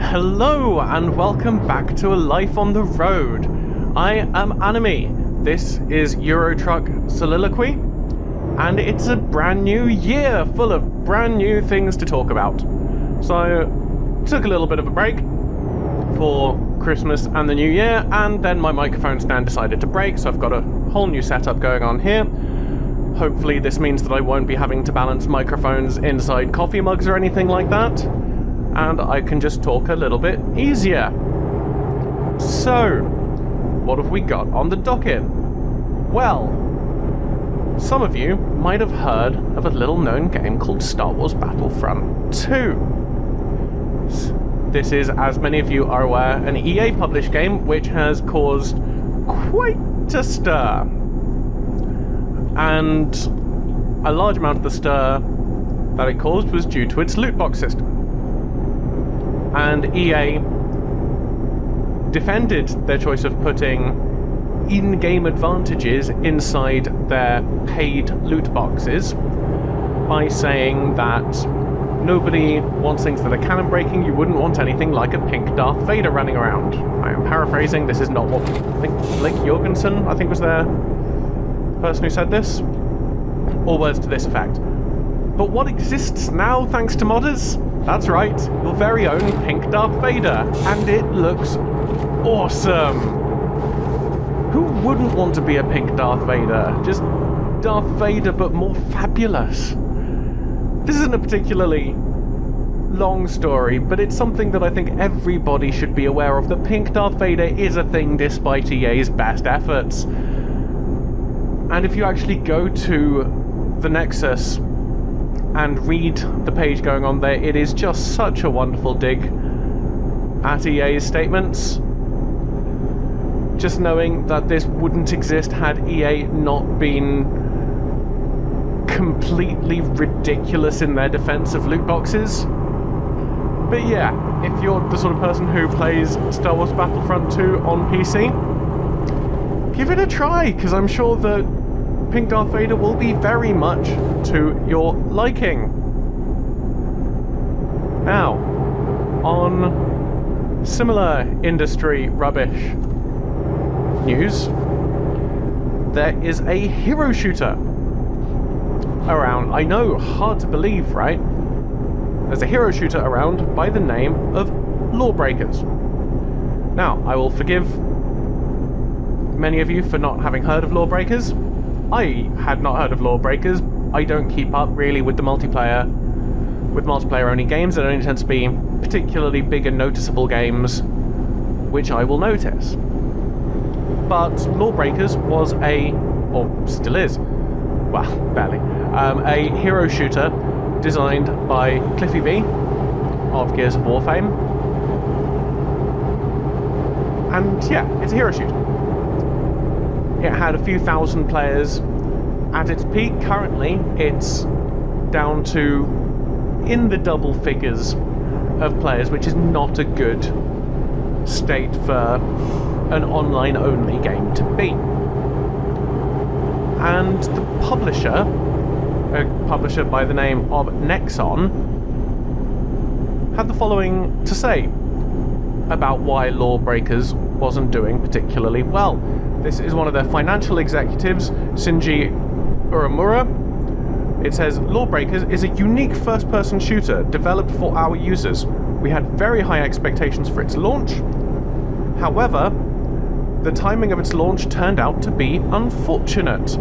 Hello and welcome back to A Life on the Road. I am Annemie. This is Eurotruck Soliloquy, and it's a brand new year full of brand new things to talk about. So, took a little bit of a break for Christmas and the New Year, and then my microphone stand decided to break, so I've got a whole new setup going on here. Hopefully this means that I won't be having to balance microphones inside coffee mugs or anything like that, and I can just talk a little bit easier. So, what have we got on the docket? Well, some of you might have heard of a little known game called Star Wars Battlefront 2. This is, as many of you are aware, an EA published game which has caused quite a stir. And a large amount of the stir that it caused was due to its loot box system. And EA defended their choice of putting in-game advantages inside their paid loot boxes by saying that nobody wants things that are cannon breaking. You wouldn't want anything like a pink Darth Vader running around. I am paraphrasing. This is not what I think Blake Jorgensen, I think, was the person who said this, or words to this effect. But what exists now thanks to modders? That's right, your very own pink Darth Vader, and it looks awesome. Who wouldn't want to be a pink Darth Vader? Just Darth Vader, but more fabulous. This isn't a particularly long story, but it's something that I think everybody should be aware of. The pink Darth Vader is a thing despite EA's best efforts. And if you actually go to the Nexus and read the page going on there, it is just such a wonderful dig at EA's statements. Just knowing that this wouldn't exist had EA not been completely ridiculous in their defense of loot boxes. But yeah, if you're the sort of person who plays Star Wars Battlefront 2 on PC, give it a try, because I'm sure that Pink Darth Vader will be very much to your liking. Now, on similar industry rubbish news, there is a hero shooter around. I know, hard to believe, right? There's a hero shooter around by the name of Lawbreakers. Now, I will forgive many of you for not having heard of Lawbreakers. I had not heard of Lawbreakers. I don't keep up really with the multiplayer only games. It only tends to be particularly big and noticeable games which I will notice. But Lawbreakers was or still is, well, barely, a hero shooter designed by Cliffy B of Gears of War fame. And yeah, it's a hero shooter. It had a few thousand players at its peak. Currently, it's down to in the double figures of players, which is not a good state for an online-only game to be. And the publisher, a publisher by the name of Nexon, had the following to say about why Lawbreakers wasn't doing particularly well. This is one of their financial executives, Shinji Uemura. It says, Lawbreakers is a unique first-person shooter developed for our users. We had very high expectations for its launch. However, the timing of its launch turned out to be unfortunate.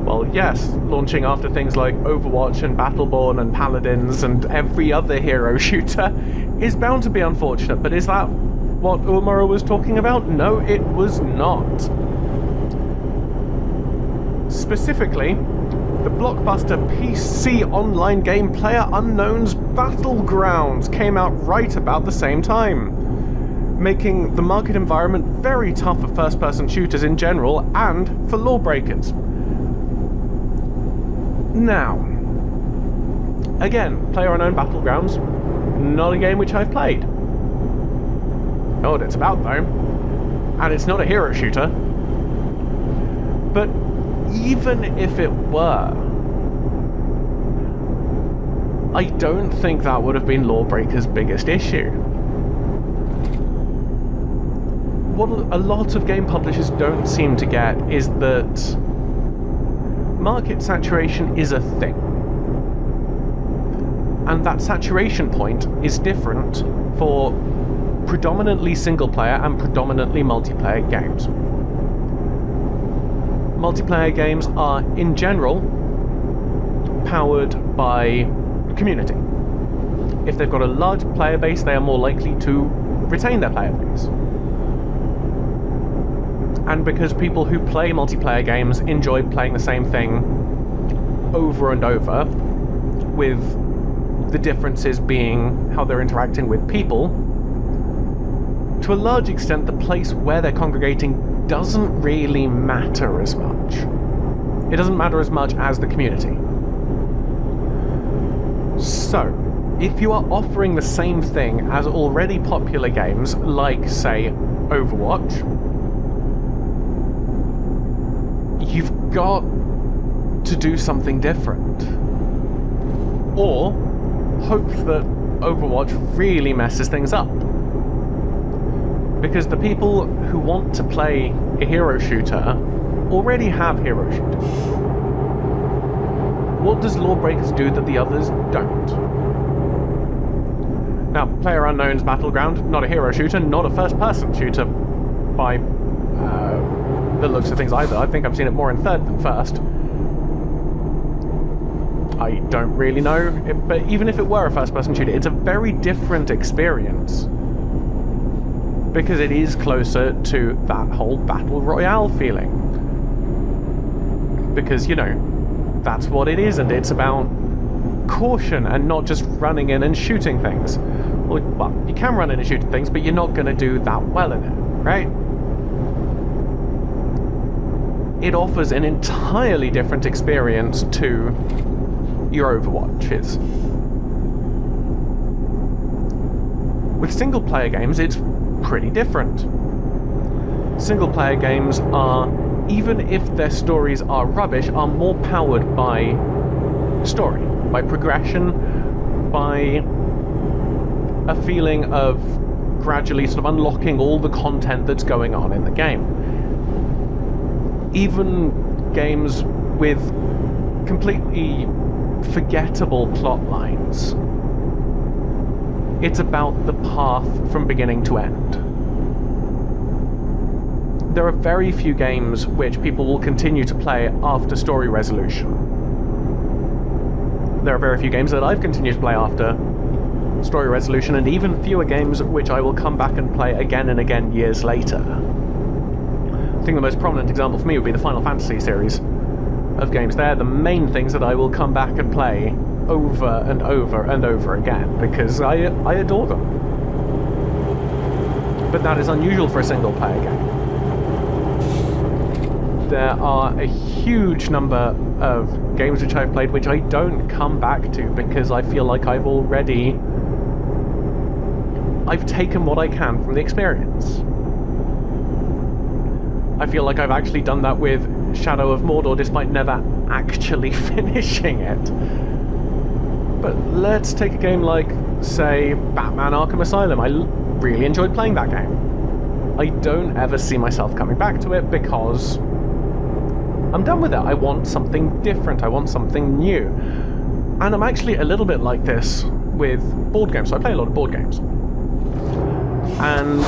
Well, yes, launching after things like Overwatch and Battleborn and Paladins and every other hero shooter is bound to be unfortunate, but is that what Uemura was talking about? No, it was not. Specifically, the blockbuster PC online game PlayerUnknown's Battlegrounds came out right about the same time, making the market environment very tough for first-person shooters in general and for Lawbreakers. Now, again, PlayerUnknown Battlegrounds, not a game which I've played. Know what it's about though, and it's not a hero shooter. But even if it were, I don't think that would have been Lawbreakers' biggest issue. what a lot of game publishers don't seem to get is that market saturation is a thing. And that saturation point is different for predominantly single-player and predominantly multiplayer games. Multiplayer games are, in general, powered by community. If they've got a large player base, they are more likely to retain their player base. And because people who play multiplayer games enjoy playing the same thing over and over, with the differences being how they're interacting with people, to a large extent the place where they're congregating doesn't really matter as much. It doesn't matter as much as the community. So, if you are offering the same thing as already popular games, like, say, Overwatch, you've got to do something different. Or hope that Overwatch really messes things up. Because the people who want to play a hero shooter already have hero shooters. What does Lawbreakers do that the others don't? Now, PlayerUnknown's Battleground, not a hero shooter, not a first-person shooter by the looks of things either. I think I've seen it more in third than first. I don't really know, but even if it were a first-person shooter, it's a very different experience. Because it is closer to that whole Battle Royale feeling. Because, you know, that's what it is, and it's about caution and not just running in and shooting things. Well, you can run in and shoot things, but you're not going to do that well in it, right? It offers an entirely different experience to your Overwatches. With single-player games, it's pretty different. Single-player games are, even if their stories are rubbish, are more powered by story, by progression, by a feeling of gradually sort of unlocking all the content that's going on in the game. Even games with completely forgettable plot lines, it's about the path from beginning to end. There are very few games which people will continue to play after story resolution. There are very few games that I've continued to play after story resolution, and even fewer games which I will come back and play again and again years later. I think the most prominent example for me would be the Final Fantasy series of games. They're the main things that I will come back and play over and over and over again, because I adore them. But that is unusual for a single-player game. There are a huge number of games which I've played which I don't come back to because I feel like I've taken what I can from the experience. I feel like I've actually done that with Shadow of Mordor despite never actually finishing it. But let's take a game like, say, Batman Arkham Asylum. I really enjoyed playing that game. I don't ever see myself coming back to it because I'm done with it. I want something different. I want something new. And I'm actually a little bit like this with board games. So I play a lot of board games. And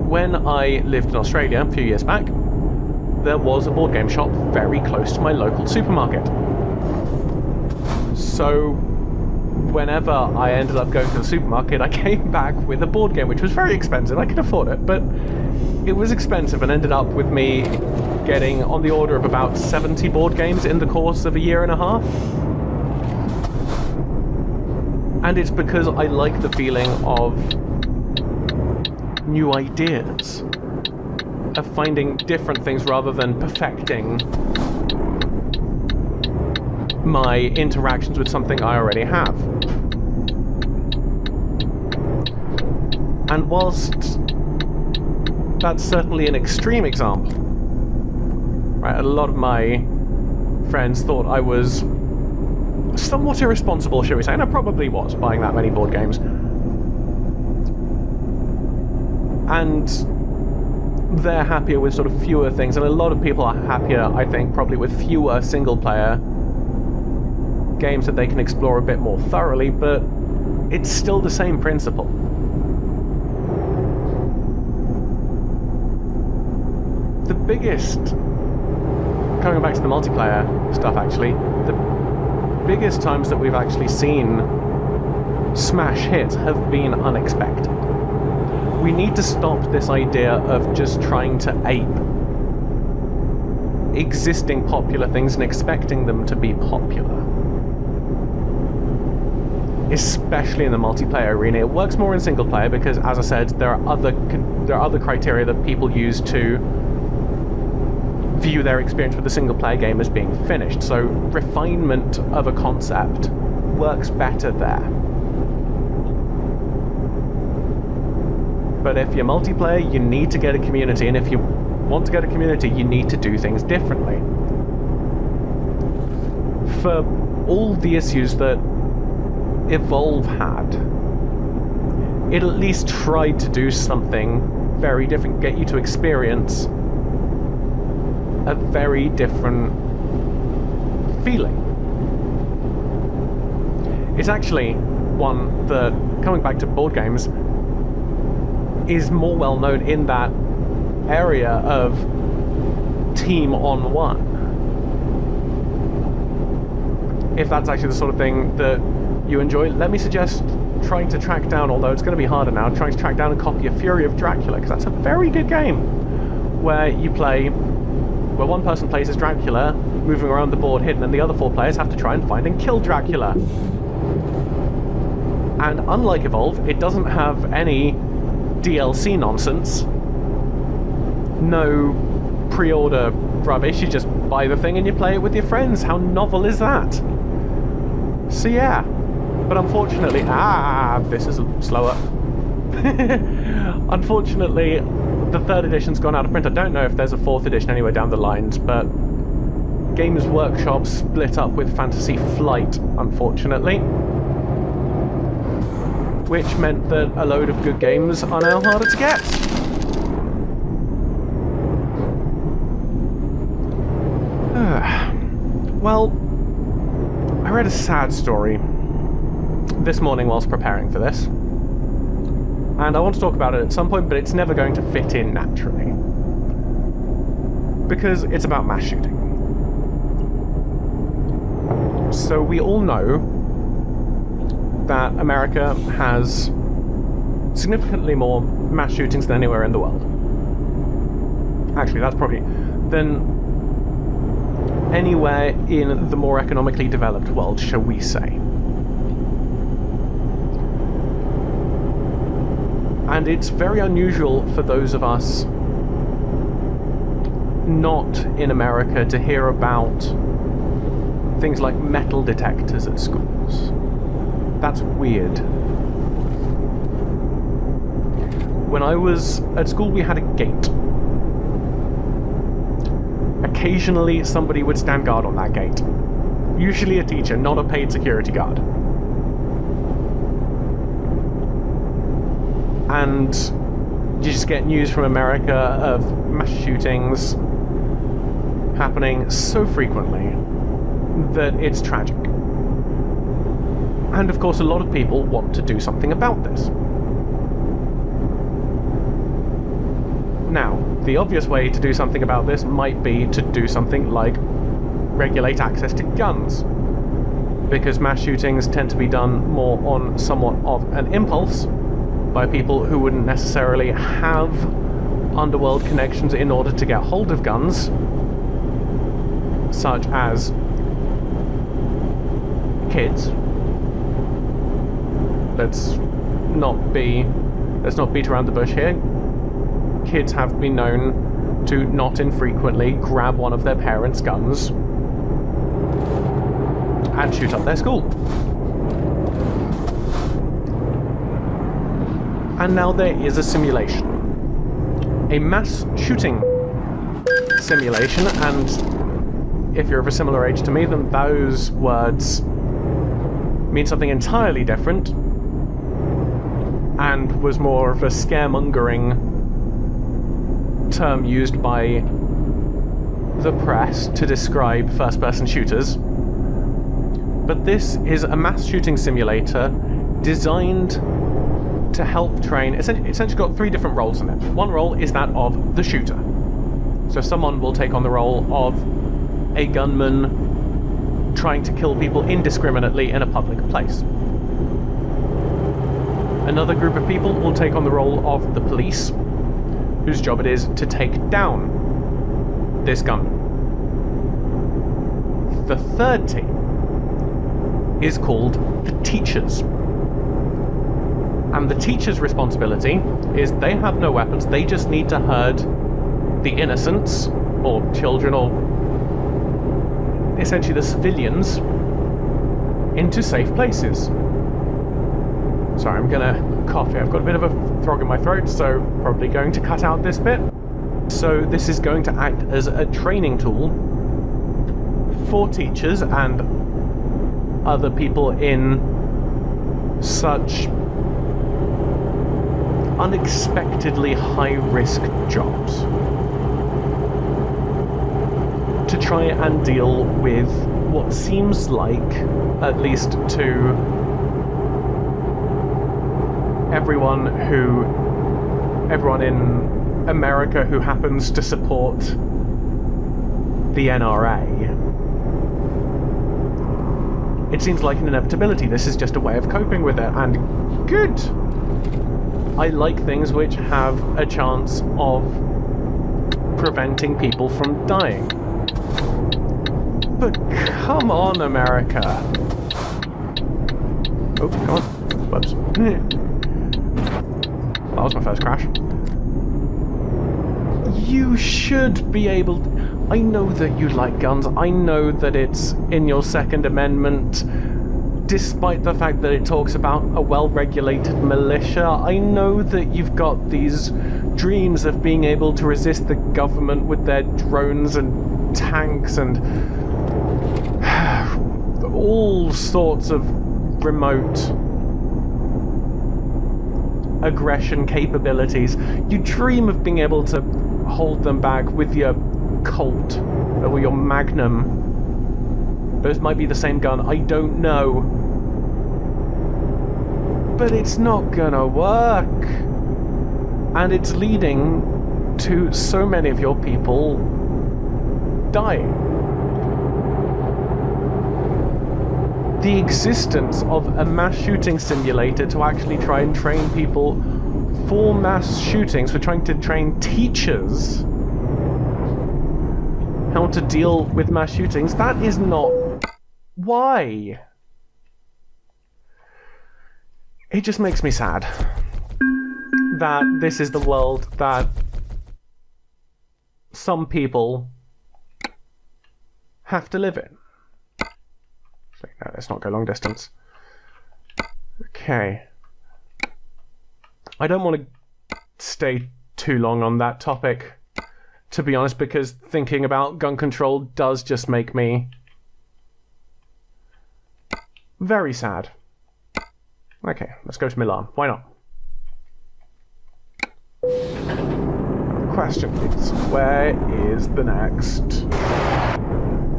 when I lived in Australia a few years back, there was a board game shop very close to my local supermarket. So whenever I ended up going to the supermarket, I came back with a board game, which was very expensive. I could afford it, but it was expensive and ended up with me getting on the order of about 70 board games in the course of a year and a half. And it's because I like the feeling of new ideas, of finding different things rather than perfecting my interactions with something I already have. And whilst that's certainly an extreme example, right, a lot of my friends thought I was somewhat irresponsible, shall we say, and I probably was, buying that many board games. And they're happier with sort of fewer things, and a lot of people are happier, I think, probably with fewer single-player games that they can explore a bit more thoroughly, but it's still the same principle. The biggest, coming back to the multiplayer stuff actually, the biggest times that we've actually seen smash hits have been unexpected. We need to stop this idea of just trying to ape existing popular things and expecting them to be popular. Especially in the multiplayer arena. It works more in single player because, as I said, there are other criteria that people use to view their experience with the single player game as being finished. So refinement of a concept works better there. But if you're multiplayer, you need to get a community, and if you want to get a community, you need to do things differently. For all the issues that Evolve had, it at least tried to do something very different, get you to experience a very different feeling. It's actually one that, coming back to board games, is more well known in that area of team on one. If that's actually the sort of thing that you enjoy, let me suggest trying to track down, although it's going to be harder now, trying to track down a copy of Fury of Dracula, because that's a very good game where one person plays as Dracula, moving around the board hidden, and the other 4 players have to try and find and kill Dracula. And unlike Evolve, it doesn't have any DLC nonsense, no pre-order rubbish. You just buy the thing and you play it with your friends. How novel is that? So yeah, but unfortunately, this is slower. Unfortunately, the 3rd edition's gone out of print. I don't know if there's a 4th edition anywhere down the lines, but Games Workshop split up with Fantasy Flight, unfortunately. Which meant that a load of good games are now harder to get. Well, I read a sad story this morning whilst preparing for this, and I want to talk about it at some point, but it's never going to fit in naturally, because it's about mass shooting. So we all know that America has significantly more mass shootings than anywhere in the world. Actually, that's probably than anywhere in the more economically developed world, shall we say. And it's very unusual for those of us not in America to hear about things like metal detectors at schools. That's weird. When I was at school, we had a gate. Occasionally, somebody would stand guard on that gate. Usually a teacher, not a paid security guard. And you just get news from America of mass shootings happening so frequently that it's tragic. And of course, a lot of people want to do something about this. Now, the obvious way to do something about this might be to do something like regulate access to guns, because mass shootings tend to be done more on somewhat of an impulse by people who wouldn't necessarily have underworld connections in order to get hold of guns, such as kids. Let's not beat around the bush here. Kids have been known to not infrequently grab one of their parents' guns and shoot up their school. And now there is a simulation. A mass shooting simulation, and if you're of a similar age to me, then those words mean something entirely different, and was more of a scaremongering term used by the press to describe first-person shooters. But this is a mass shooting simulator designed to help train... It's essentially got 3 different roles in it. One role is that of the shooter. So someone will take on the role of a gunman trying to kill people indiscriminately in a public place. Another group of people will take on the role of the police, whose job it is to take down this gunman. The third team is called the teachers. And the teachers' responsibility is they have no weapons, they just need to herd the innocents, or children, or essentially the civilians, into safe places. Sorry, I'm gonna cough here. I've got a bit of a frog in my throat, so probably going to cut out this bit. So this is going to act as a training tool for teachers and other people in such unexpectedly high-risk jobs to try and deal with what seems like, at least to everyone in America who happens to support the NRA, it seems like an inevitability. This is just a way of coping with it, and good! I like things which have a chance of preventing people from dying. But come on, America! Oh, come on. Whoops. That was my first crash. You should be able... I know that you like guns. I know that it's in your Second Amendment, despite the fact that it talks about a well-regulated militia. I know that you've got these dreams of being able to resist the government with their drones and tanks and all sorts of remote aggression capabilities. You dream of being able to hold them back with your Colt or your Magnum. Those might be the same gun, I don't know. But it's not gonna work. And it's leading to so many of your people dying. The existence of a mass shooting simulator to actually try and train people for mass shootings, for trying to train teachers how to deal with mass shootings, that is not... Why? It just makes me sad that this is the world that some people have to live in. So, no, let's not go long distance. Okay. I don't want to stay too long on that topic, to be honest, because thinking about gun control does just make me very sad. Okay, let's go to Milan. Why not? Question, please. Where is the next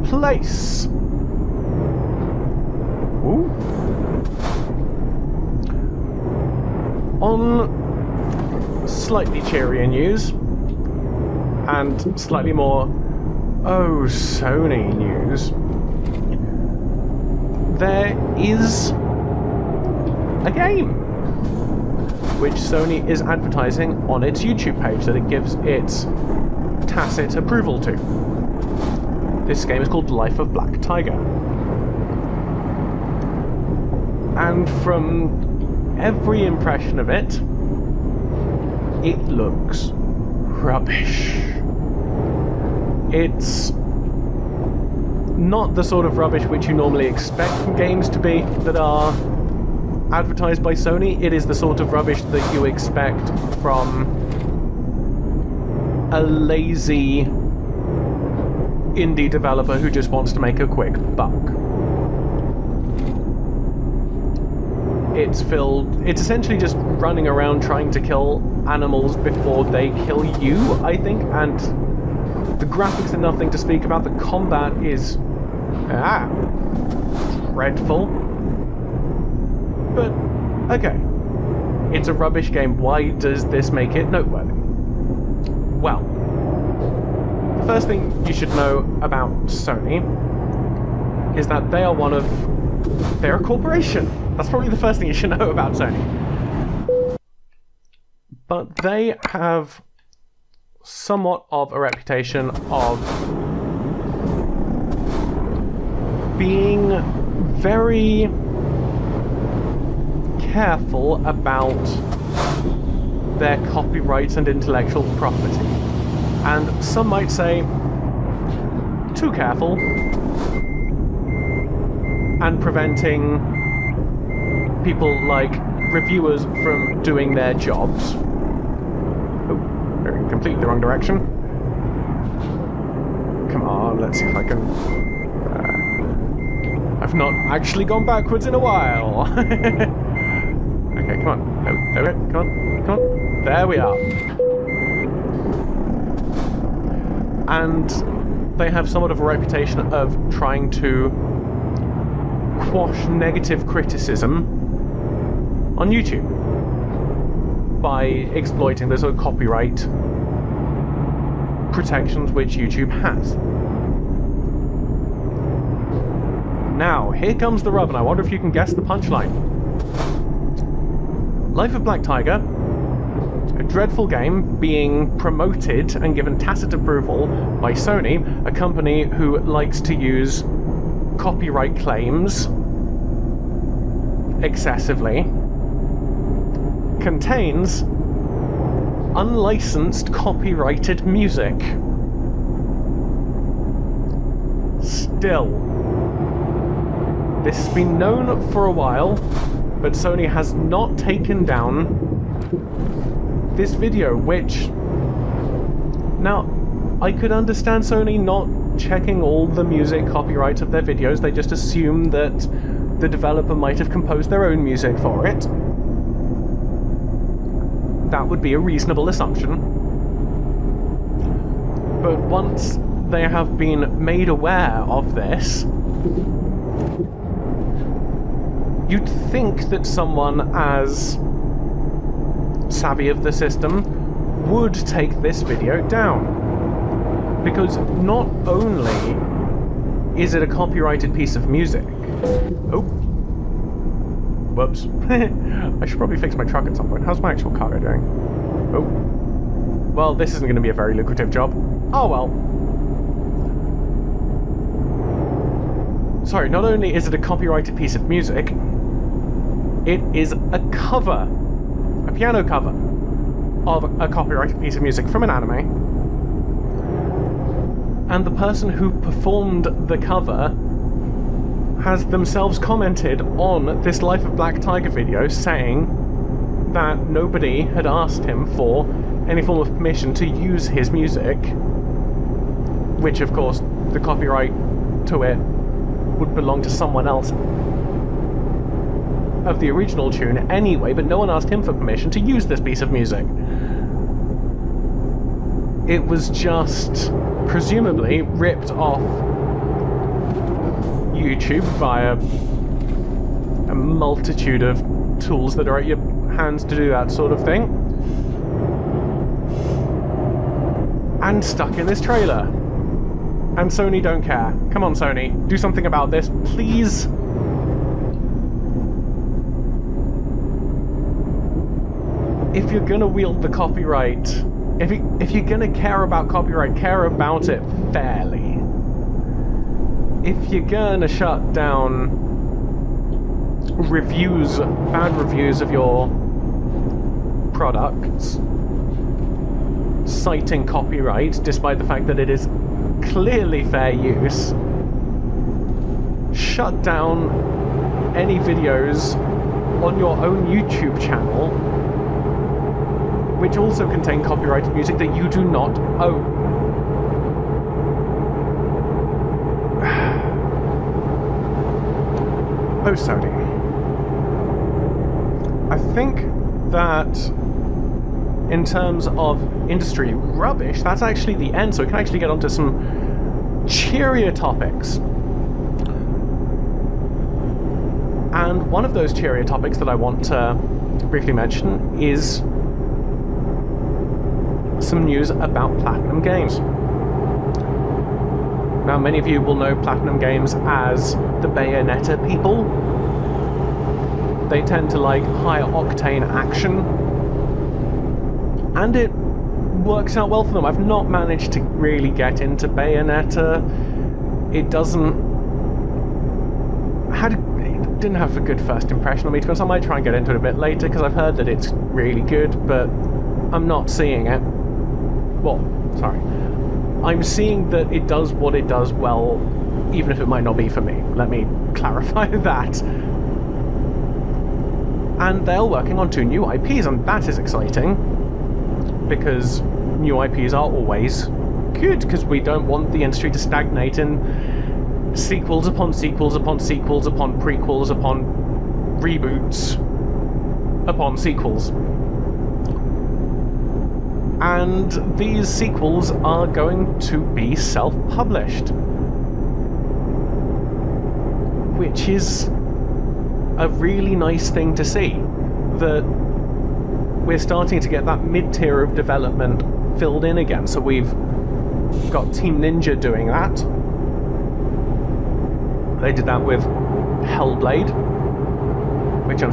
place? Ooh. On slightly cheerier news, and slightly more, oh, Sony news, there is a game which Sony is advertising on its YouTube page that it gives its tacit approval to. This game is called Life of Black Tiger. And from every impression of it, it looks rubbish. It's not the sort of rubbish which you normally expect from games to be that are advertised by Sony. It is the sort of rubbish that you expect from a lazy indie developer who just wants to make a quick buck. It's essentially just running around trying to kill animals before they kill you, I think, and the graphics are nothing to speak about. The combat is dreadful. But, okay. It's a rubbish game. Why does this make it noteworthy? Well, the first thing you should know about Sony is that they're a corporation. That's probably the first thing you should know about Sony. But they have somewhat of a reputation of being very careful about their copyright and intellectual property. And some might say, too careful, and preventing people like reviewers from doing their jobs. Oh, they're in completely the wrong direction. Come on, let's see if I can... I've not actually gone backwards in a while. Okay, come on. No, there we go. Come on. There we are. And they have somewhat of a reputation of trying to quash negative criticism on YouTube by exploiting the sort of copyright protections which YouTube has. Now, here comes the rub, and I wonder if you can guess the punchline. Life of Black Tiger, a dreadful game being promoted and given tacit approval by Sony, a company who likes to use copyright claims excessively, contains unlicensed copyrighted music. Still, this has been known for a while, but Sony has not taken down this video, which... Now, I could understand Sony not checking all the music copyright of their videos. They just assume that the developer might have composed their own music for it. That would be a reasonable assumption. But once they have been made aware of this, you'd think that someone as savvy of the system would take this video down. Because not only is it a copyrighted piece of music... Oh. Whoops. I should probably fix my truck at some point. How's my actual cargo doing? Oh. Well, this isn't going to be a very lucrative job. Oh well. Sorry, not only is it a copyrighted piece of music, it is a cover, a piano cover, of a copyrighted piece of music from an anime. And the person who performed the cover has themselves commented on this Life of Black Tiger video saying that nobody had asked him for any form of permission to use his music, which of course the copyright to it would belong to someone else of the original tune anyway, but no one asked him for permission to use this piece of music. It was just presumably ripped off YouTube via a multitude of tools that are at your hands to do that sort of thing, and stuck in this trailer. And Sony don't care. Come on, Sony, do something about this, please. If you're gonna wield the copyright, if you're gonna care about copyright, care about it fairly. If you're gonna shut down reviews, bad reviews of your products, citing copyright, despite the fact that it is clearly fair use, shut down any videos on your own YouTube channel which also contain copyrighted music that you do not own. Oh, Sony. I think that in terms of industry rubbish, that's actually the end, so we can actually get onto some cheerier topics. And one of those cheerier topics that I want to briefly mention is some news about Platinum Games. Now, many of you will know Platinum Games as the Bayonetta people. They tend to like higher octane action, and it works out well for them. I've not managed to really get into Bayonetta. It didn't have a good first impression on me, because I might try and get into it a bit later, because I've heard that it's really good, but I'm not seeing it. Well, sorry. I'm seeing that it does what it does well, even if it might not be for me. Let me clarify that. And they're working on 2 new IPs, and that is exciting, because new IPs are always good, because we don't want the industry to stagnate in sequels upon sequels upon sequels upon prequels upon reboots upon sequels. And these sequels are going to be self-published, which is a really nice thing to see, that we're starting to get that mid-tier of development filled in again. So we've got Team Ninja doing that. They did that with Hellblade, which I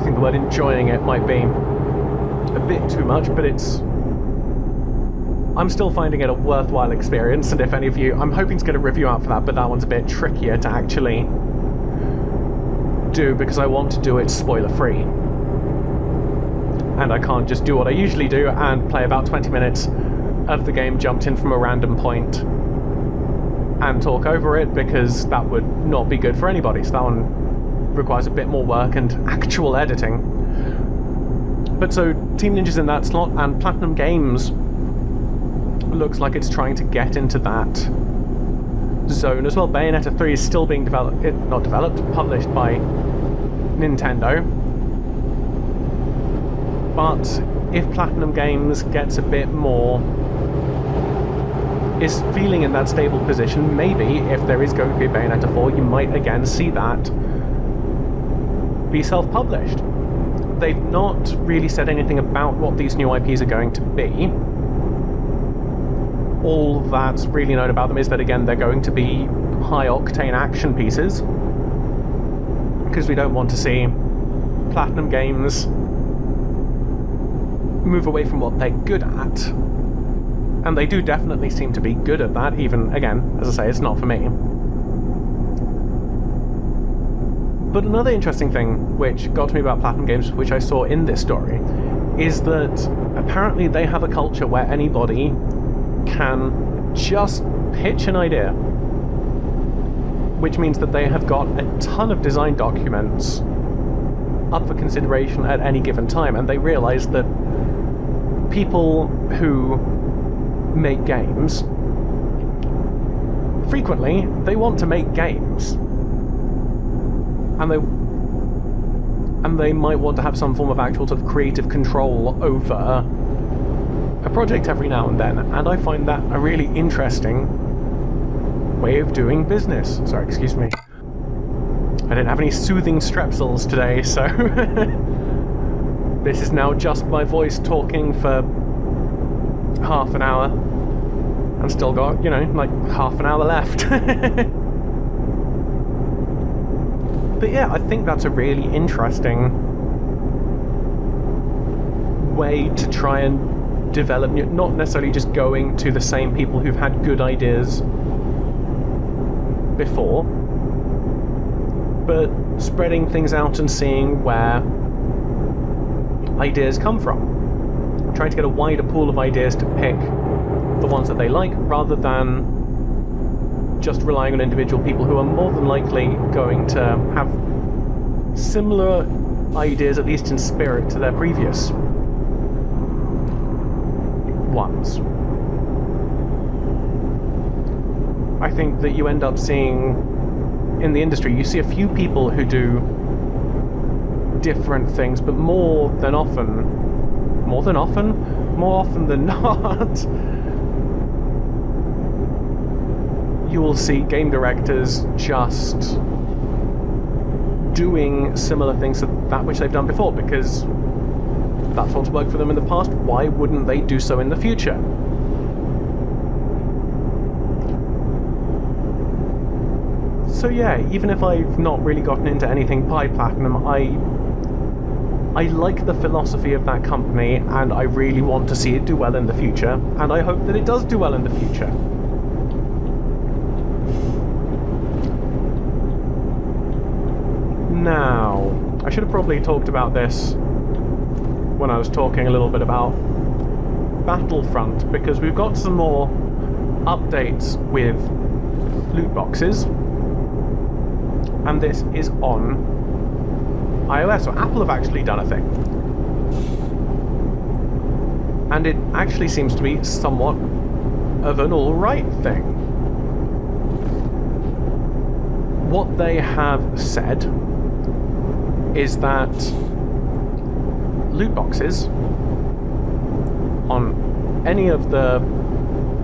think the word enjoying it might be a bit too much, but I'm still finding it a worthwhile experience, and if any of you, I'm hoping to get a review out for that, but that one's a bit trickier to actually do, because I want to do it spoiler-free. And I can't just do what I usually do and play about 20 minutes of the game jumped in from a random point and talk over it, because that would not be good for anybody. So that one requires a bit more work and actual editing. But so Team Ninja's in that slot, and Platinum Games looks like it's trying to get into that zone as well. Bayonetta 3 is still being published by Nintendo. But if Platinum Games gets a bit more, is feeling in that stable position, maybe if there is going to be a Bayonetta 4, you might again see that be self-published. They've not really said anything about what these new IPs are going to be. All that's really known about them is that, again, they're going to be high-octane action pieces, because we don't want to see Platinum Games move away from what they're good at. And they do definitely seem to be good at that, even, again, as I say, it's not for me. But another interesting thing which got to me about Platinum Games, which I saw in this story, is that apparently they have a culture where anybody can just pitch an idea, which means that they have got a ton of design documents up for consideration at any given time, and they realize that people who make games, frequently they want to make games, and they might want to have some form of actual sort of creative control over a project every now and then, and I find that a really interesting way of doing business. Sorry, excuse me. I didn't have any soothing strepsils today, so this is now just my voice talking for half an hour, and still got, you know, like half an hour left. But yeah, I think that's a really interesting way to try and develop new, not necessarily just going to the same people who've had good ideas before, but spreading things out and seeing where ideas come from. Trying to get a wider pool of ideas to pick the ones that they like, rather than just relying on individual people who are more than likely going to have similar ideas, at least in spirit, to their previous ones. I think that you end up seeing in the industry, you see a few people who do different things, but more often than not, you will see game directors just doing similar things to that which they've done before, because that's what's worked for them in the past. Why wouldn't they do so in the future? So yeah, even if I've not really gotten into anything by Platinum, I like the philosophy of that company, and I really want to see it do well in the future, and I hope that it does do well in the future. Now, I should have probably talked about this when I was talking a little bit about Battlefront, because we've got some more updates with loot boxes, and this is on iOS, so Apple have actually done a thing. And it actually seems to be somewhat of an alright thing. What they have said is that loot boxes on any of the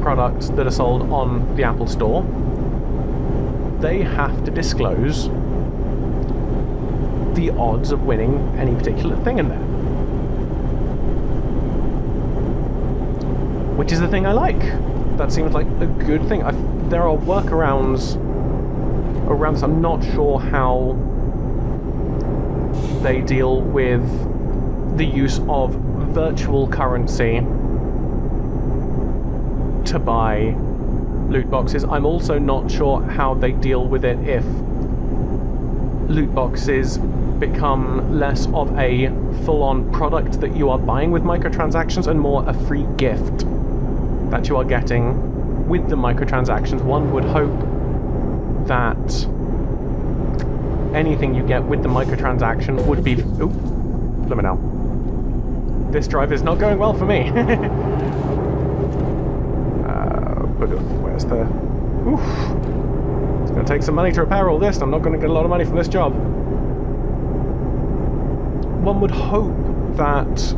products that are sold on the Apple Store, they have to disclose the odds of winning any particular thing in there. Which is the thing I like. That seems like a good thing. There are workarounds around this. I'm not sure how they deal with the use of virtual currency to buy loot boxes. I'm also not sure how they deal with it if loot boxes become less of a full-on product that you are buying with microtransactions and more a free gift that you are getting with the microtransactions. One would hope that anything you get with the microtransaction would be... Ooh, let me know. This drive is not going well for me. Where's the... Oof. It's going to take some money to repair all this, and I'm not going to get a lot of money from this job. One would hope that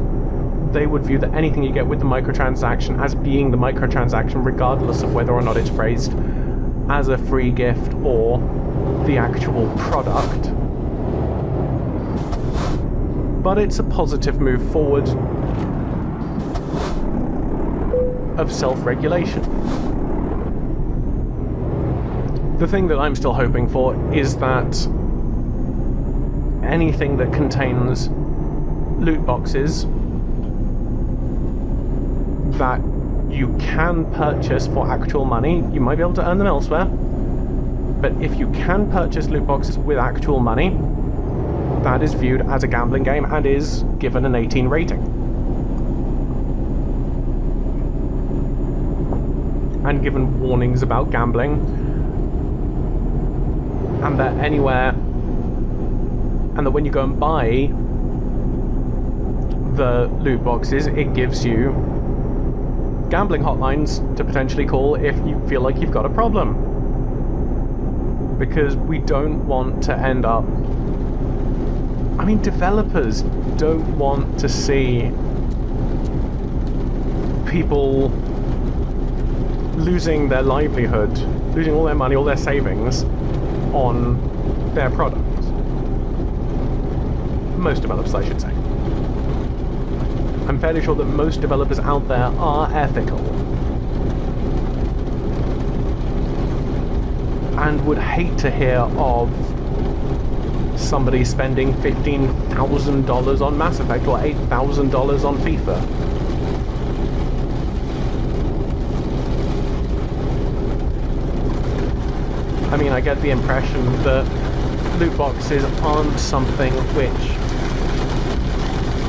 they would view that anything you get with the microtransaction as being the microtransaction, regardless of whether or not it's phrased as a free gift or the actual product. But it's a positive move forward of self-regulation. The thing that I'm still hoping for is that anything that contains loot boxes that you can purchase for actual money, you might be able to earn them elsewhere, but if you can purchase loot boxes with actual money, that is viewed as a gambling game and is given an 18 rating. And given warnings about gambling, and that anywhere, and that when you go and buy the loot boxes, it gives you gambling hotlines to potentially call if you feel like you've got a problem. Because we don't want to end up... I mean, developers don't want to see people losing their livelihood, losing all their money, all their savings on their products. Most developers, I should say. I'm fairly sure that most developers out there are ethical and would hate to hear of somebody spending $15,000 on Mass Effect or $8,000 on FIFA. I mean, I get the impression that loot boxes aren't something which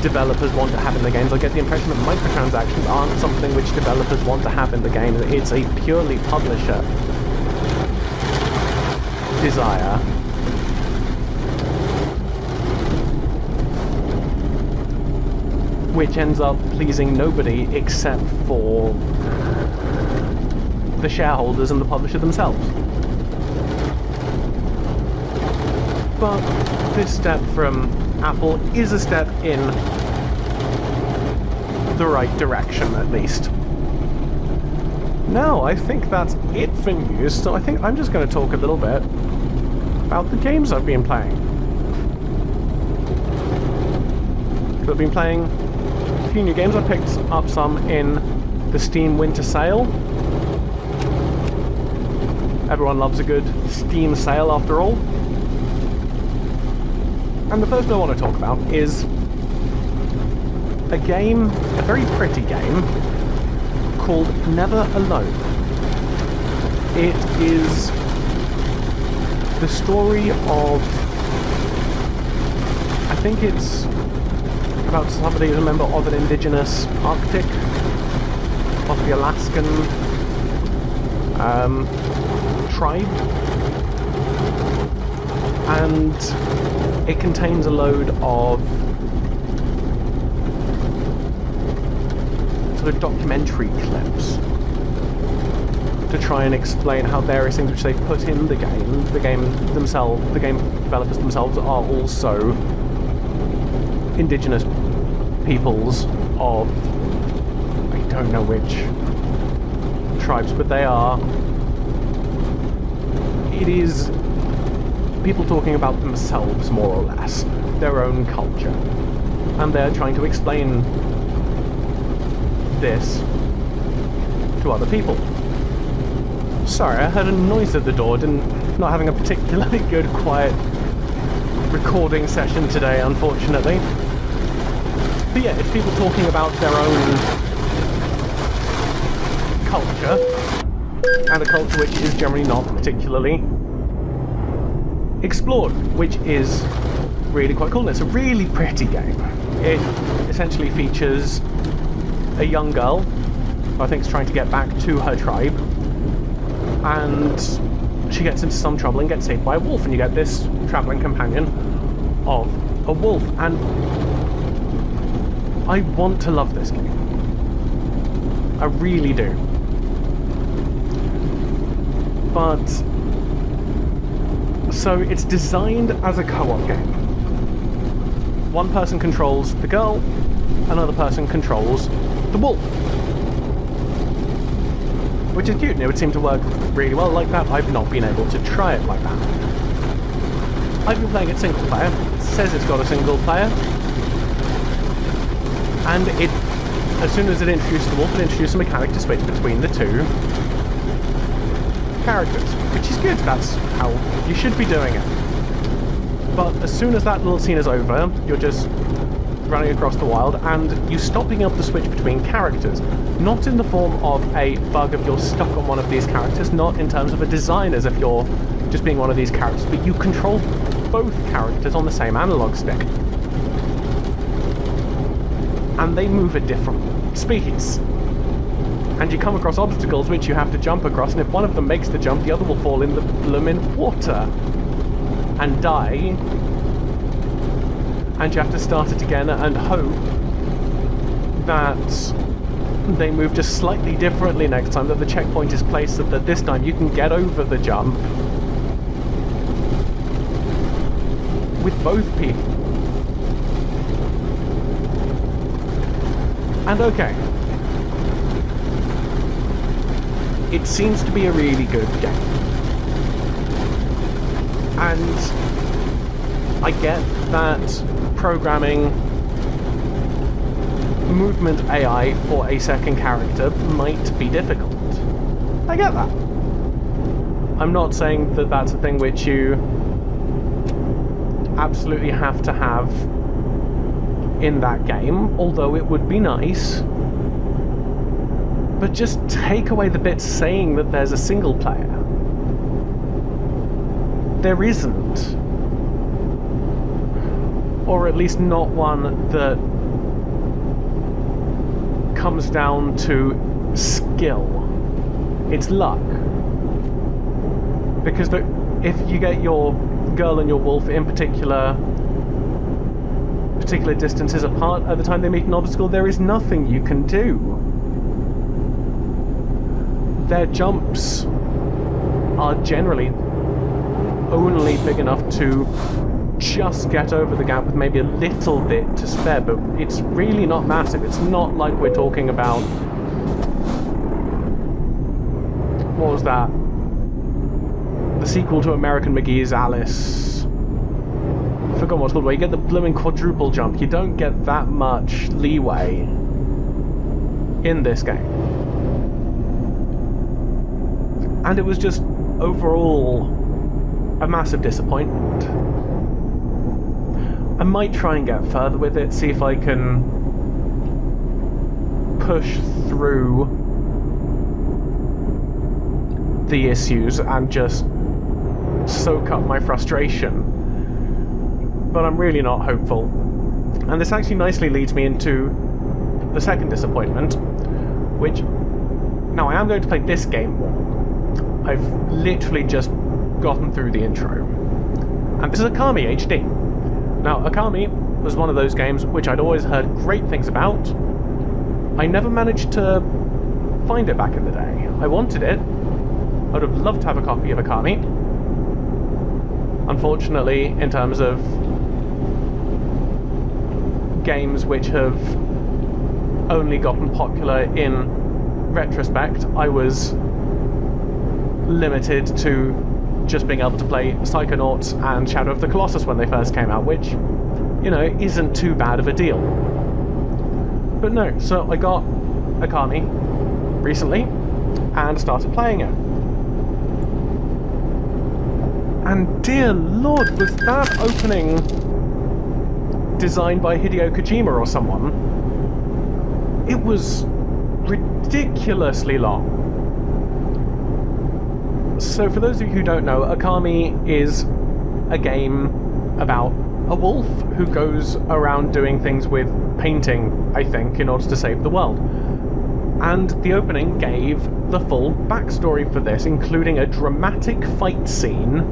developers want to have in the games. I get the impression that microtransactions aren't something which developers want to have in the game. It's a purely publisher desire. Which ends up pleasing nobody except for the shareholders and the publisher themselves. But this step from Apple is a step in the right direction, at least. Now, I think that's it for news, so I think I'm just going to talk a little bit about the games I've been playing. I've been playing a few new games. I picked up some in the Steam Winter Sale. Everyone loves a good Steam sale, after all. And the first I want to talk about is a game, a very pretty game, called Never Alone. It is the story of, I think it's about somebody who's a member of an indigenous Arctic, possibly Alaskan tribe, and it contains a load of sort of documentary clips to try and explain how various things which they've put in the game themselves, the game developers themselves are also indigenous peoples of, I don't know which tribes, but they are, it is people talking about themselves, more or less, their own culture, and they're trying to explain this to other people. Sorry, I heard a noise at the door. Not having a particularly good, quiet recording session today, unfortunately. But yeah, it's people talking about their own culture, and a culture which is generally not particularly explored, which is really quite cool. And it's a really pretty game. It essentially features a young girl who I think is trying to get back to her tribe, and she gets into some trouble and gets saved by a wolf, and you get this travelling companion of a wolf. And I want to love this game. I really do. But so it's designed as a co-op game. One person controls the girl, another person controls the wolf, which is cute, and it would seem to work really well like that. I've not been able to try it like that. I've been playing it single player. It says it's got a single player, and it, as soon as it introduced the wolf, it introduced a mechanic to switch between the two characters, which is good. That's how you should be doing it. But as soon as that little scene is over, you're just running across the wild, and you stop being able to switch between characters. Not in the form of a bug if you're stuck on one of these characters, not in terms of a design as if you're just being one of these characters, but you control both characters on the same analog stick. And they move at different speeds. And you come across obstacles which you have to jump across, and if one of them makes the jump, the other will fall in the bloomin' water and die. And you have to start it again and hope that they move just slightly differently next time, that the checkpoint is placed so that this time you can get over the jump with both people. And okay, it seems to be a really good game. And I get that programming movement AI for a second character might be difficult. I get that. I'm not saying that that's a thing which you absolutely have to have in that game, although it would be nice. But just take away the bits saying that there's a single player. There isn't. Or at least not one that comes down to skill. It's luck. Because if you get your girl and your wolf in particular distances apart at the time they meet an obstacle, there is nothing you can do. Their jumps are generally only big enough to just get over the gap with maybe a little bit to spare, but it's really not massive. It's not like we're talking about... What was that? The sequel to American McGee's Alice. I forgot what it's called, where you get the blooming quadruple jump. You don't get that much leeway in this game. And it was just overall a massive disappointment. I might try and get further with it, see if I can push through the issues and just soak up my frustration. But I'm really not hopeful. And this actually nicely leads me into the second disappointment, which... Now, I am going to play this game more. I've literally just gotten through the intro. And this is Annemie HD. Now, Annemie was one of those games which I'd always heard great things about. I never managed to find it back in the day. I wanted it. I would have loved to have a copy of Annemie. Unfortunately, in terms of games which have only gotten popular in retrospect, I was limited to just being able to play Psychonauts and Shadow of the Colossus when they first came out, which, you know, isn't too bad of a deal. But no, so I got Annemie recently and started playing it. And dear lord, was that opening designed by Hideo Kojima or someone? It was ridiculously long. So for those of you who don't know, Annemie is a game about a wolf who goes around doing things with painting, I think, in order to save the world. And the opening gave the full backstory for this, including a dramatic fight scene,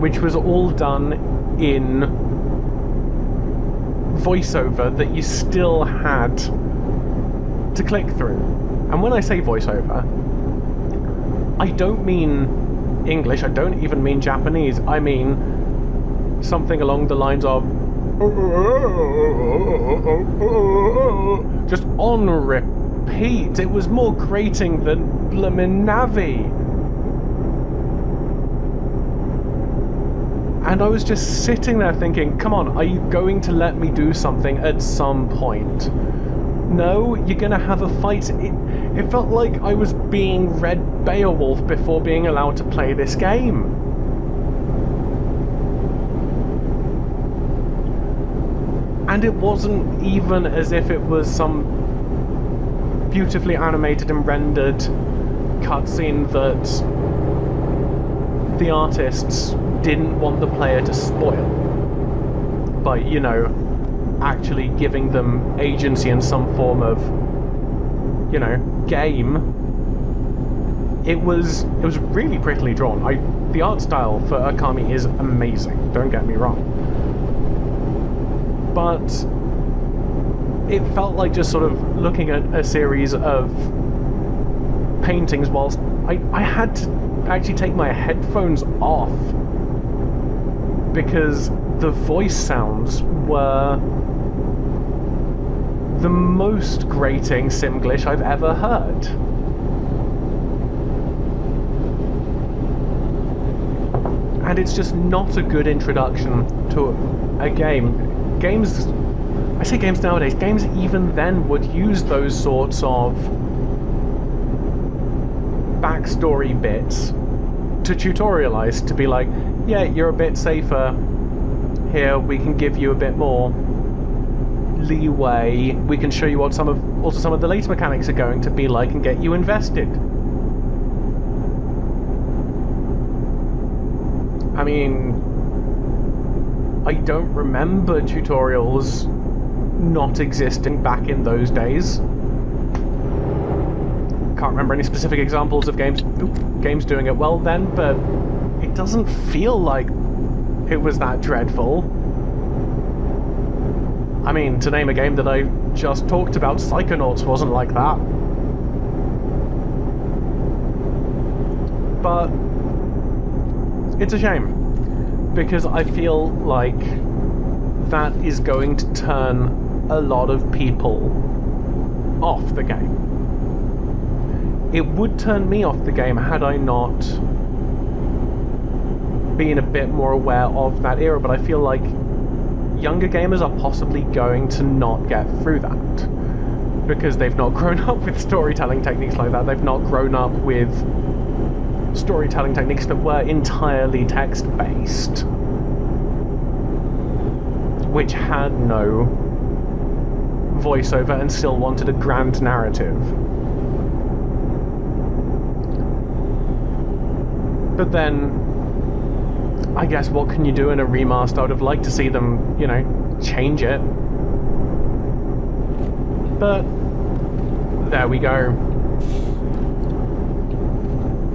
which was all done in voiceover that you still had to click through. And when I say voiceover, I don't mean English, I don't even mean Japanese, I mean something along the lines of just on repeat. It was more grating than bloomin' Navi. And I was just sitting there thinking, come on, are you going to let me do something at some point? No, you're gonna have a fight. It felt like I was being read Beowulf before being allowed to play this game. And it wasn't even as if it was some beautifully animated and rendered cutscene that the artists didn't want the player to spoil by, you know, actually giving them agency in some form of, you know, game. It was really prettily drawn. The art style for Annemie is amazing, don't get me wrong. But it felt like just sort of looking at a series of paintings whilst I had to actually take my headphones off because the voice sounds were the most grating Simglish I've ever heard. And it's just not a good introduction to a game. Games, I say games nowadays, games even then would use those sorts of backstory bits to tutorialize, to be like, yeah, you're a bit safer here, we can give you a bit more leeway, we can show you what some of the later mechanics are going to be like and get you invested. I mean, I don't remember tutorials not existing back in those days. Can't remember any specific examples of games doing it well then, but it doesn't feel like it was that dreadful. I mean, to name a game that I just talked about, Psychonauts wasn't like that. But it's a shame. because I feel like that is going to turn a lot of people off the game. It would turn me off the game had I not been a bit more aware of that era, but I feel like younger gamers are possibly going to not get through that because they've not grown up with storytelling techniques like that. They've not grown up with storytelling techniques that were entirely text-based, which had no voiceover and still wanted a grand narrative. But then, I guess what can you do in a remaster? I would have liked to see them, you know, change it. But there we go.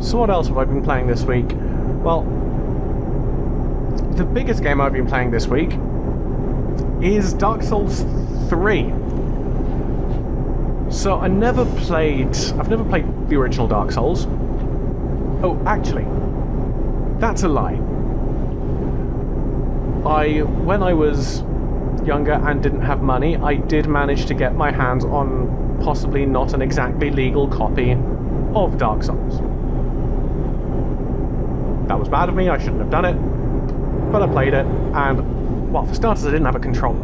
So what else have I been playing this week? Well, the biggest game I've been playing this week is Dark Souls 3. So I've never played the original Dark Souls. Oh, actually, that's a lie. When I was younger and didn't have money, I did manage to get my hands on possibly not an exactly legal copy of Dark Souls. That was bad of me, I shouldn't have done it, but I played it, and, well, for starters, I didn't have a controller.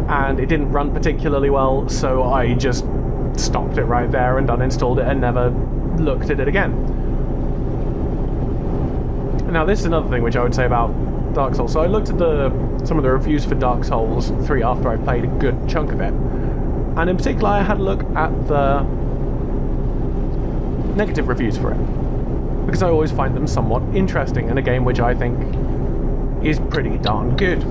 And it didn't run particularly well, so I just stopped it right there and uninstalled it and never looked at it again. Now, this is another thing which I would say about Dark Souls. So I looked at some of the reviews for Dark Souls 3 after I played a good chunk of it. And in particular, I had a look at the negative reviews for it, because I always find them somewhat interesting in a game which I think is pretty darn good.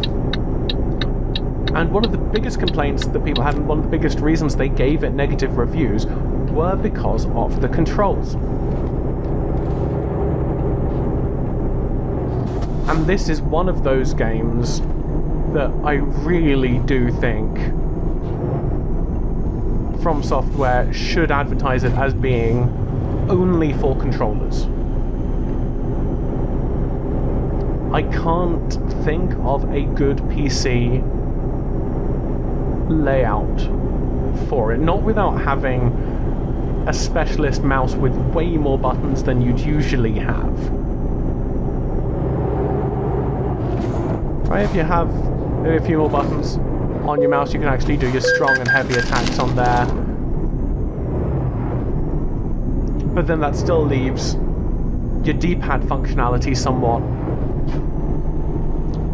And one of the biggest complaints that people had, and one of the biggest reasons they gave it negative reviews, were because of the controls. And this is one of those games that I really do think From Software should advertise it as being only for controllers. I can't think of a good PC layout for it, not without having a specialist mouse with way more buttons than you'd usually have. Right, if you have a few more buttons on your mouse, you can actually do your strong and heavy attacks on there. But then that still leaves your D-pad functionality somewhat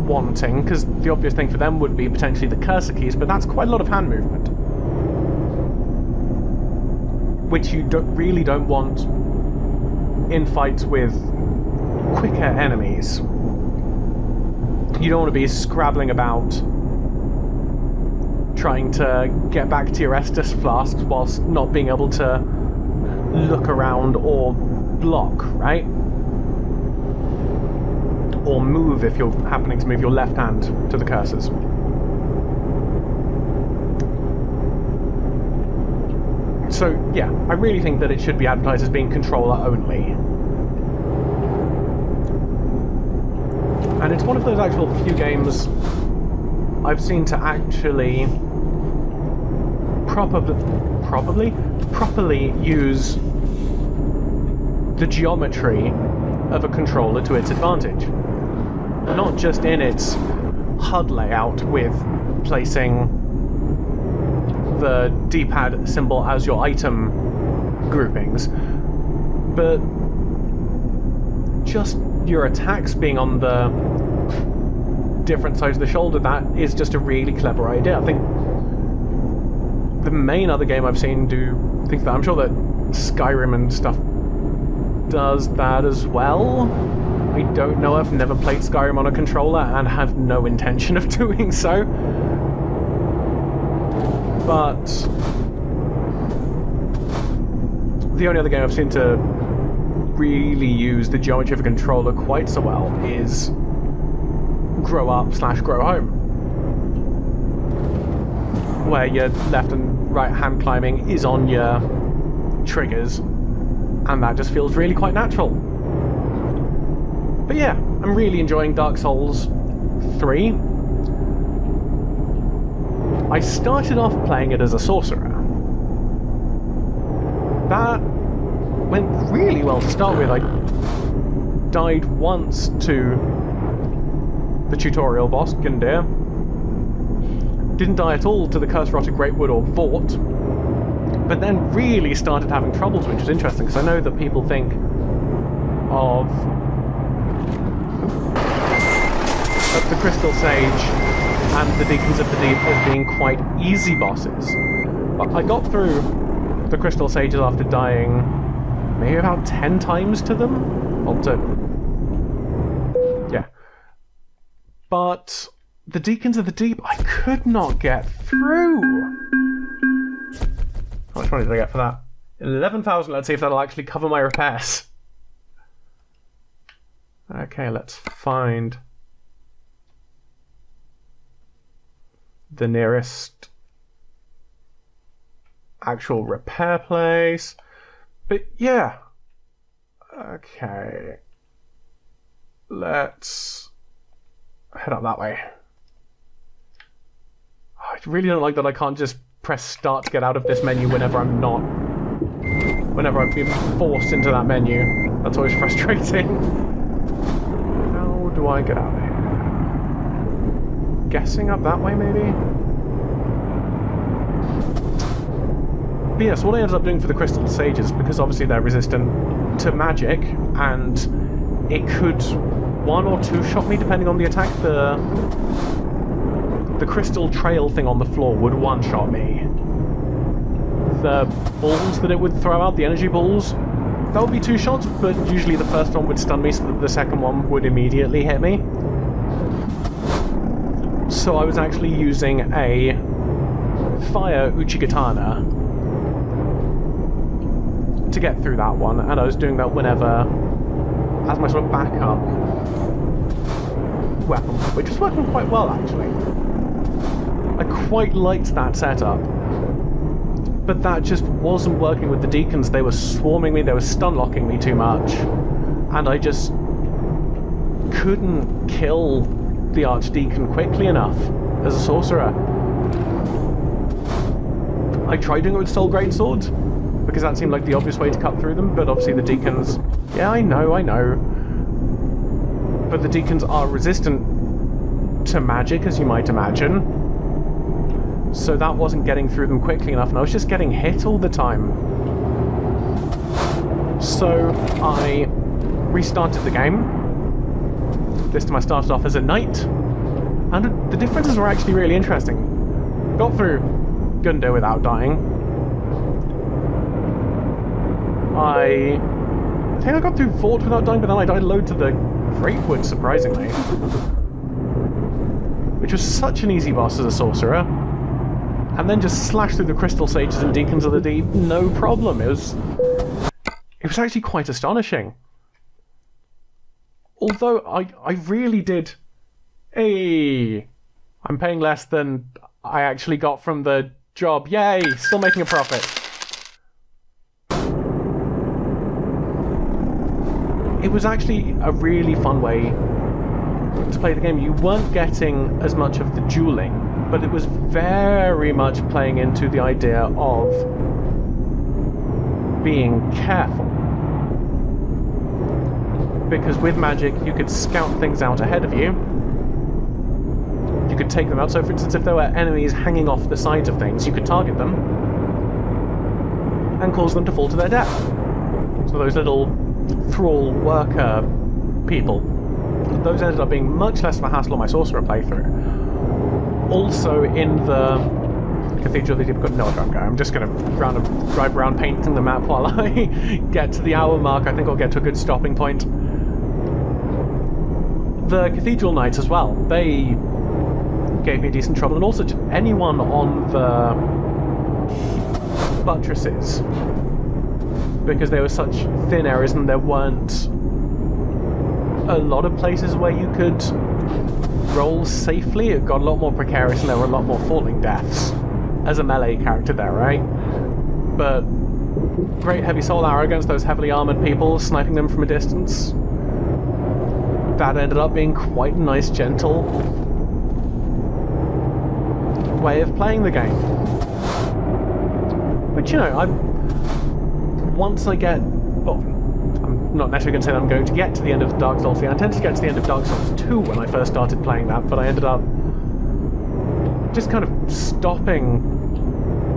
wanting, because the obvious thing for them would be potentially the cursor keys, but that's quite a lot of hand movement, which you really don't want in fights with quicker enemies. You don't want to be scrabbling about trying to get back to your Estus flasks whilst not being able to look around or block, right? Or move if you're happening to move your left hand to the cursors. So, yeah, I really think that it should be advertised as being controller only. And it's one of those actual few games I've seen to actually properly use the geometry of a controller to its advantage. Not just in its HUD layout with placing the D-pad symbol as your item groupings, but just your attacks being on the different sides of the shoulder. That is just a really clever idea. I think the main other game I've seen do things that, I'm sure that Skyrim and stuff does that as well. I don't know, I've never played Skyrim on a controller and have no intention of doing so. But the only other game I've seen to really use the geometry of a controller quite so well is Grow Up / Grow Home, where your left and right hand climbing is on your triggers, and that just feels really quite natural. But yeah, I'm really enjoying Dark Souls 3. I started off playing it as a sorcerer. That went really well to start with. I died once to the tutorial boss, Gundyr. Didn't die at all to the Curse-Rotted Greatwood or Vort. But then really started having troubles, which is interesting, because I know that people think of the Crystal Sage and the Deacons of the Deep as being quite easy bosses. But I got through the Crystal Sages after dying maybe about 10 times to them? Yeah. But the Deacons of the Deep, I could not get through. How much money did I get for that? 11,000. Let's see if that'll actually cover my repairs. Okay, let's find the nearest actual repair place. But yeah. Okay. Let's head up that way. I really don't like that I can't just press start to get out of this menu whenever I'm not. Whenever I've been forced into that menu. That's always frustrating. How do I get out of here? Guessing up that way, maybe? But yeah, so what I ended up doing for the Crystal Sages, because obviously they're resistant to magic, and it could one or two shot me depending on the attack. The crystal trail thing on the floor would one-shot me. The balls that it would throw out, the energy balls, that would be 2 shots, but usually the first one would stun me so that the second one would immediately hit me. So I was actually using a fire Uchigatana to get through that one, and I was doing that whenever, as my sort of backup weapon, which was working quite well actually. I quite liked that setup, but that just wasn't working with the Deacons. They were swarming me, they were stun-locking me too much, and I just couldn't kill the Archdeacon quickly enough as a sorcerer. I tried doing it with Soul Greatsword, because that seemed like the obvious way to cut through them, but obviously the Deacons... Yeah, I know. But the Deacons are resistant to magic, as you might imagine. So that wasn't getting through them quickly enough, and I was just getting hit all the time. So I restarted the game. This time I started off as a knight, and the differences were actually really interesting. Got through Gundyr without dying. I think I got through Vort without dying, but then I died low to the Greatwood, surprisingly. Which was such an easy boss as a sorcerer. And then just slash through the Crystal Sages and Deacons of the Deep, no problem. It was actually quite astonishing. Although I really did... Hey! I'm paying less than I actually got from the job. Yay! Still making a profit. It was actually a really fun way to play the game. You weren't getting as much of the dueling, but it was very much playing into the idea of being careful. Because with magic, you could scout things out ahead of you. You could take them out. So for instance, if there were enemies hanging off the sides of things, you could target them and cause them to fall to their death. So those little thrall worker people, those ended up being much less of a hassle on my sorcerer playthrough. Also in the Cathedral of the Deep, no, I'm just going to drive around painting the map while I get to the hour mark. I think I'll get to a good stopping point. The Cathedral Knights as well, they gave me decent trouble, and also to anyone on the buttresses, because they were such thin areas and there weren't a lot of places where you could roll safely. It got a lot more precarious and there were a lot more falling deaths as a melee character there, right? But great heavy soul arrow against those heavily armoured people, sniping them from a distance. that ended up being quite a nice, gentle way of playing the game. Which, you know, once I get... Well, I'm not necessarily going to say that I'm going to get to the end of Dark Souls 3. I intended to get to the end of Dark Souls 2 when I first started playing that, but I ended up just kind of stopping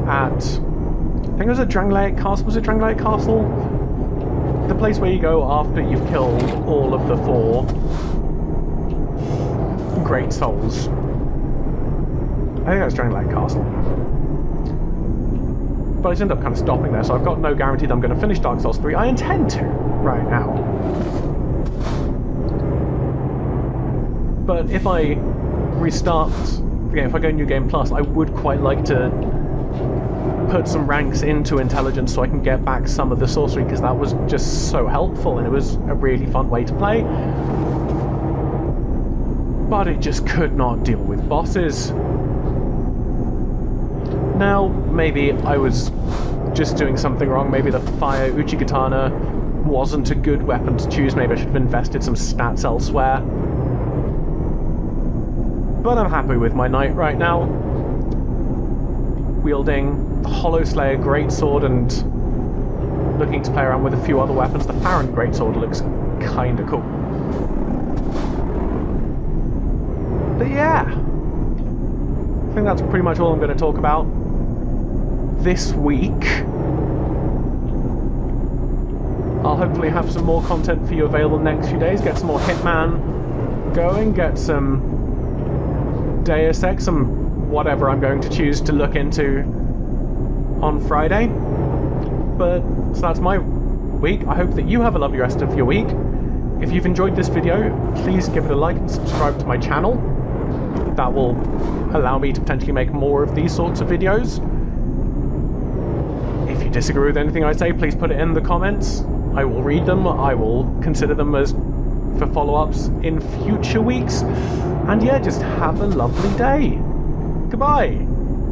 at... I think it was at Drangleic Castle. Was it Drangleic Castle? The place where you go after you've killed all of the 4 Great Souls. I think that's Drangleic Castle. But I just ended up kind of stopping there, so I've got no guarantee that I'm going to finish Dark Souls 3. I intend to, right now. But if I restart the game, if I go New Game Plus, I would quite like to put some ranks into Intelligence so I can get back some of the sorcery, because that was just so helpful, and it was a really fun way to play. But it just could not deal with bosses. Now, maybe I was just doing something wrong. Maybe the Fire Uchigatana wasn't a good weapon to choose. Maybe I should have invested some stats elsewhere. But I'm happy with my knight right now. Wielding the Hollow Slayer Greatsword and looking to play around with a few other weapons. The Farron Greatsword looks kinda cool. But yeah, I think that's pretty much all I'm going to talk about this week. I'll hopefully have some more content for you available next few days, get some more Hitman going, get some Deus Ex, some whatever I'm going to choose to look into on Friday. But, so that's my week. I hope that you have a lovely rest of your week. If you've enjoyed this video, please give it a like and subscribe to my channel. That will allow me to potentially make more of these sorts of videos. If you disagree with anything I say, please put it in the comments. I will read them. I will consider them as for follow-ups in future weeks. And yeah, just have a lovely day. Goodbye.